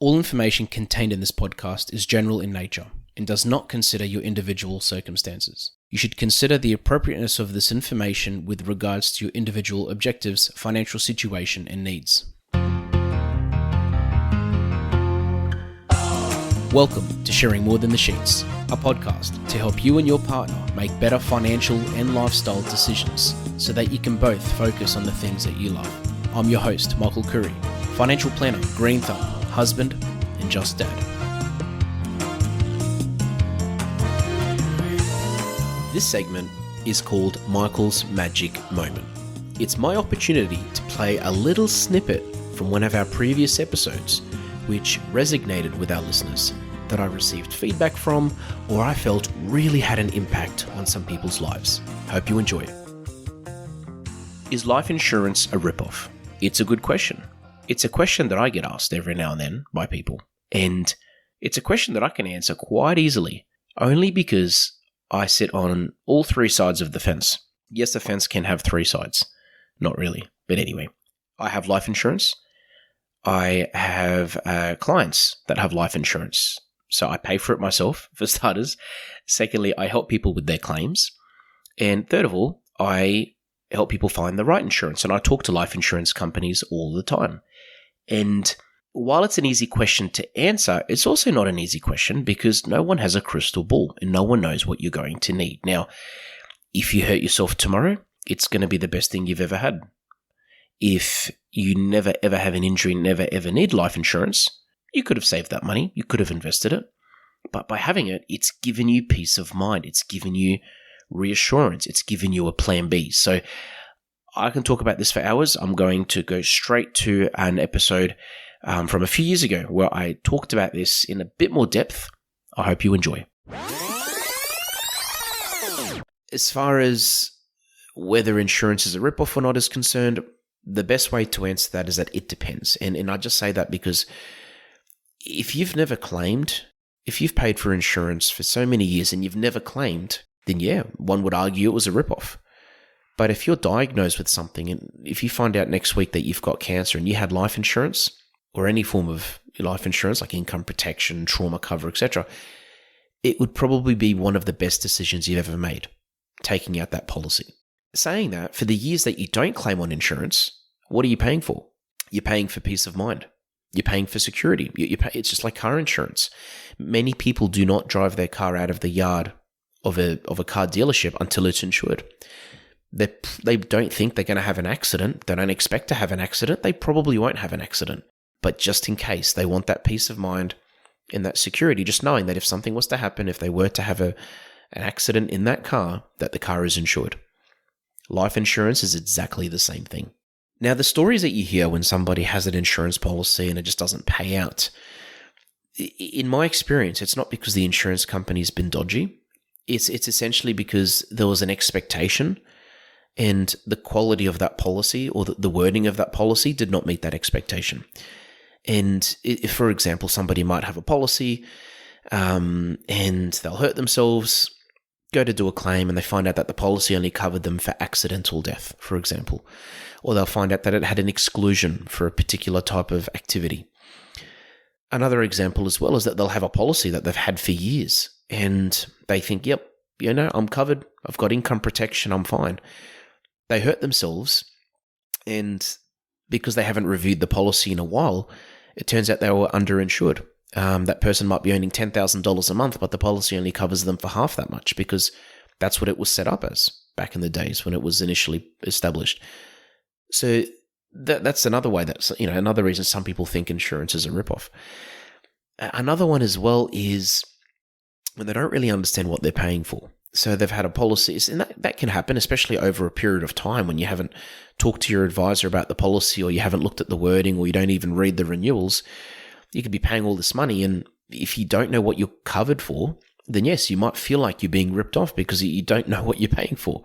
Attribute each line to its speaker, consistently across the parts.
Speaker 1: All information contained in this podcast is general in nature and does not consider your individual circumstances. You should consider the appropriateness of this information with regards to your individual objectives, financial situation, and needs. Welcome to Sharing More Than the Sheets, a podcast to help you and your partner make better financial and lifestyle decisions so that you can both focus on the things that you love. I'm your host, Michael Curry, financial planner, green thumb, husband, and just dad. This segment is called Michael's Magic Moment. It's my opportunity to play a little snippet from one of our previous episodes, which resonated with our listeners, that I received feedback from, or I felt really had an impact on some people's lives. Hope you enjoy it. Is life insurance a ripoff? It's a good question. It's a question that I get asked every now and then by people, and it's a question that I can answer quite easily, only because I sit on all three sides of the fence. Yes, the fence can have three sides. Not really, but anyway. I have life insurance. I have clients that have life insurance, so I pay for it myself, for starters. Secondly, I help people with their claims. And third of all, I help people find the right insurance, and I talk to life insurance companies all the time. And while it's an easy question to answer, it's also not an easy question because no one has a crystal ball and no one knows what you're going to need. Now, if you hurt yourself tomorrow, it's going to be the best thing you've ever had. If you never ever have an injury, never ever need life insurance, you could have saved that money, you could have invested it. But by having it, it's given you peace of mind, it's given you reassurance, it's given you a plan B. So I can talk about this for hours. I'm going to go straight to an episode from a few years ago where I talked about this in a bit more depth. I hope you enjoy. As far as whether insurance is a ripoff or not is concerned, the best way to answer that is that it depends. And I just say that because if you've never claimed, if you've paid for insurance for so many years and you've never claimed, then yeah, one would argue it was a ripoff. But if you're diagnosed with something, and if you find out next week that you've got cancer and you had life insurance or any form of life insurance like income protection, trauma cover, etc., it would probably be one of the best decisions you've ever made, taking out that policy. Saying that, for the years that you don't claim on insurance, what are you paying for? You're paying for peace of mind. You're paying for security. It's just like car insurance. Many people do not drive their car out of the yard of a car dealership until it's insured. They don't think they're going to have an accident. They don't expect to have an accident. They probably won't have an accident. But just in case, they want that peace of mind and that security, just knowing that if something was to happen, if they were to have an accident in that car, that the car is insured. Life insurance is exactly the same thing. Now, the stories that you hear when somebody has an insurance policy and it just doesn't pay out, in my experience, it's not because the insurance company's been dodgy. It's essentially because there was an expectation and the quality of that policy or the wording of that policy did not meet that expectation. And if, for example, somebody might have a policy and they'll hurt themselves, go to do a claim, and they find out that the policy only covered them for accidental death, for example. Or they'll find out that it had an exclusion for a particular type of activity. Another example as well is that they'll have a policy that they've had for years and they think, yep, I'm covered. I've got income protection. I'm fine. They hurt themselves, and because they haven't reviewed the policy in a while, it turns out they were underinsured. That person might be earning $10,000 a month, but the policy only covers them for half that much because that's what it was set up as back in the days when it was initially established. So that's another way another reason some people think insurance is a ripoff. Another one as well is when they don't really understand what they're paying for. So they've had a policy, and that can happen, especially over a period of time when you haven't talked to your advisor about the policy, or you haven't looked at the wording, or you don't even read the renewals. You could be paying all this money, and if you don't know what you're covered for, then yes, you might feel like you're being ripped off because you don't know what you're paying for.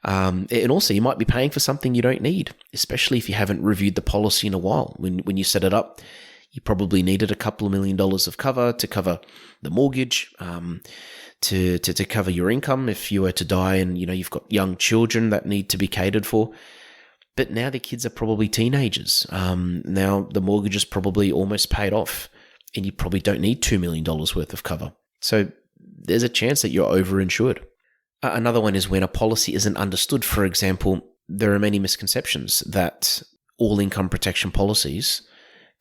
Speaker 1: And also, you might be paying for something you don't need, especially if you haven't reviewed the policy in a while. When you set it up, you probably needed a couple of $1 million of cover to cover the mortgage, to cover your income if you were to die, and you've got young children that need to be catered for. But now the kids are probably teenagers. Now the mortgage is probably almost paid off. and you probably don't need $2 million worth of cover. So there's a chance that you're overinsured. Another one is when a policy isn't understood. For example, there are many misconceptions that all income protection policies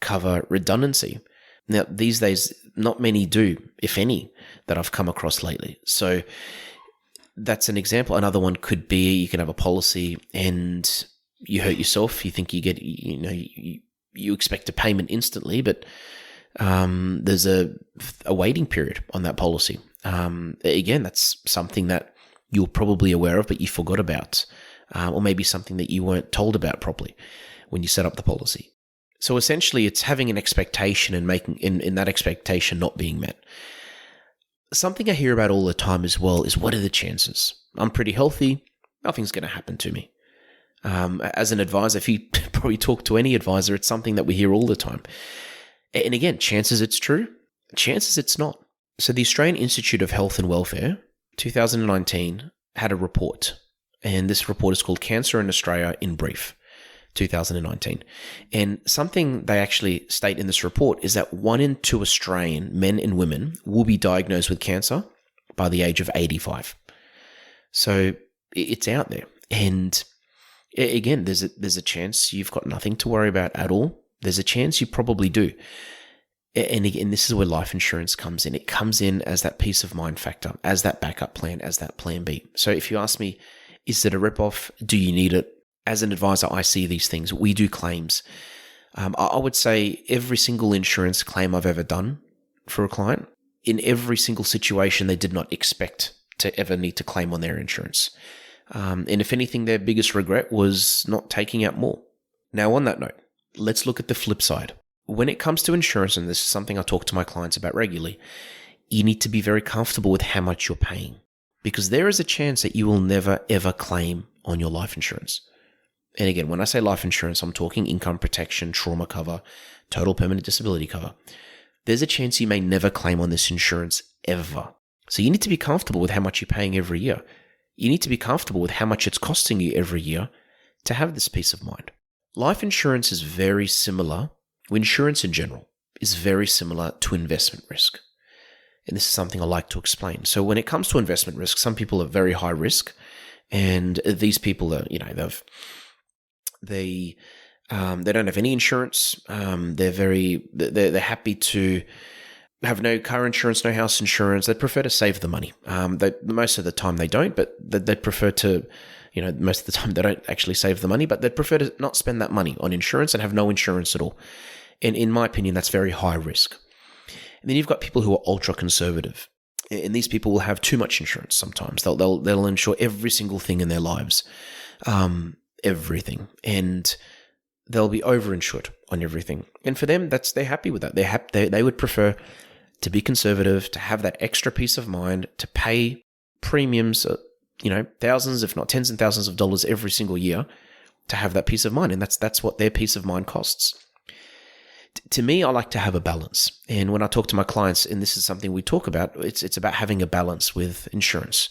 Speaker 1: cover redundancy. Now, these days, not many do, if any, that I've come across lately. So that's an example. Another one could be you can have a policy and you hurt yourself. You think you get, you expect a payment instantly, but there's a waiting period on that policy. Again, that's something that you're probably aware of, but you forgot about, or maybe something that you weren't told about properly when you set up the policy. So essentially, it's having an expectation and making in that expectation not being met. Something I hear about all the time as well is, what are the chances? I'm pretty healthy. Nothing's going to happen to me. As an advisor, if you probably talk to any advisor, it's something that we hear all the time. And again, chances it's true, chances it's not. So the Australian Institute of Health and Welfare, 2019, had a report. And this report is called Cancer in Australia in Brief, 2019. And something they actually state in this report is that 1 in 2 Australian men and women will be diagnosed with cancer by the age of 85. So it's out there. And again, there's a chance you've got nothing to worry about at all. There's a chance you probably do. And again, this is where life insurance comes in. It comes in as that peace of mind factor, as that backup plan, as that plan B. So if you ask me, is it a ripoff? Do you need it? As an advisor, I see these things. We do claims. I would say every single insurance claim I've ever done for a client, in every single situation, they did not expect to ever need to claim on their insurance. And if anything, their biggest regret was not taking out more. Now, on that note, let's look at the flip side. When it comes to insurance, and this is something I talk to my clients about regularly, you need to be very comfortable with how much you're paying, because there is a chance that you will never, ever claim on your life insurance. And again, when I say life insurance, I'm talking income protection, trauma cover, total permanent disability cover. There's a chance you may never claim on this insurance ever. So you need to be comfortable with how much you're paying every year. You need to be comfortable with how much it's costing you every year to have this peace of mind. Life insurance is very similar, insurance in general is very similar to investment risk. And this is something I like to explain. So when it comes to investment risk, some people are very high risk, and these people are, they don't have any insurance. They're happy to have no car insurance, no house insurance. They prefer to save the money. Most of the time they don't, but they prefer to, most of the time they don't actually save the money, but they prefer to not spend that money on insurance and have no insurance at all. And in my opinion, that's very high risk. And then you've got people who are ultra conservative, and these people will have too much insurance sometimes. They'll insure every single thing in their lives, everything, and they'll be overinsured on everything. And for them, they're happy with that. They would prefer to be conservative, to have that extra peace of mind, to pay premiums, thousands, if not tens and thousands of dollars every single year to have that peace of mind. And that's what their peace of mind costs. To me, I like to have a balance. And when I talk to my clients, and this is something we talk about, it's about having a balance with insurance.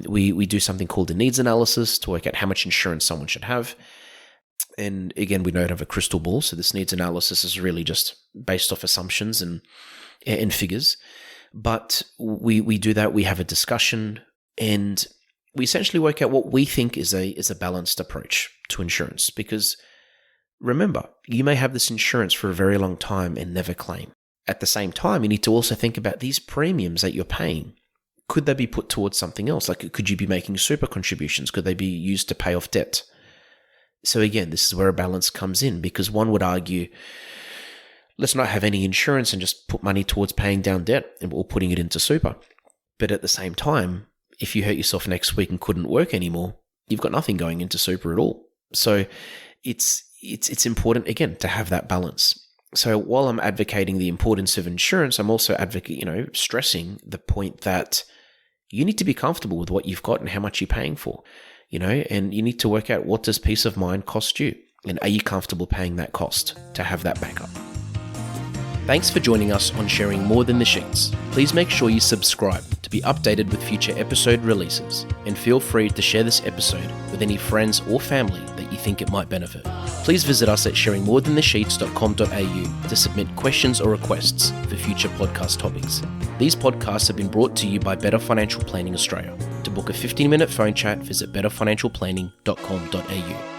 Speaker 1: We do something called a needs analysis to work out how much insurance someone should have. And again, we don't have a crystal ball, so this needs analysis is really just based off assumptions and figures. But we do that. We have a discussion, and we essentially work out what we think is a balanced approach to insurance. Because remember, you may have this insurance for a very long time and never claim. At the same time, you need to also think about these premiums that you're paying. Could they be put towards something else? Like, could you be making super contributions? Could they be used to pay off debt? So again, this is where a balance comes in, because one would argue, let's not have any insurance and just put money towards paying down debt or putting it into super. But at the same time, if you hurt yourself next week and couldn't work anymore, you've got nothing going into super at all. So it's important, again, to have that balance. So while I'm advocating the importance of insurance, I'm also stressing the point that you need to be comfortable with what you've got and how much you're paying for, and you need to work out, what does peace of mind cost you? And are you comfortable paying that cost to have that backup? Thanks for joining us on Sharing More Than the Sheets. Please make sure you subscribe to be updated with future episode releases, and feel free to share this episode with any friends or family that that you think it might benefit. Please visit us at sharingmorethanthesheets.com.au to submit questions or requests for future podcast topics. These podcasts have been brought to you by Better Financial Planning Australia. To book a 15-minute phone chat, visit betterfinancialplanning.com.au.